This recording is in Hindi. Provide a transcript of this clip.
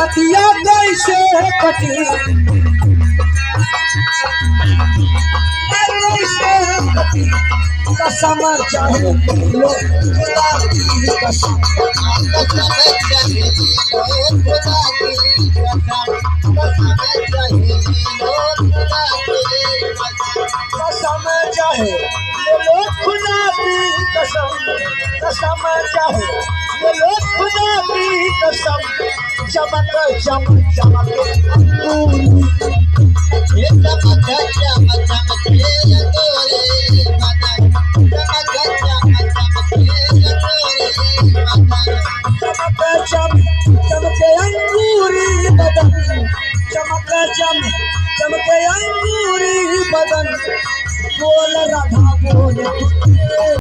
रतिया कैसे कटी कसम चाहे लो खुदा की कसम कसम चाहे लो खुदा की कसम कसम चाहे लो खुदा की कसम चमक चमक चमक चमक चमक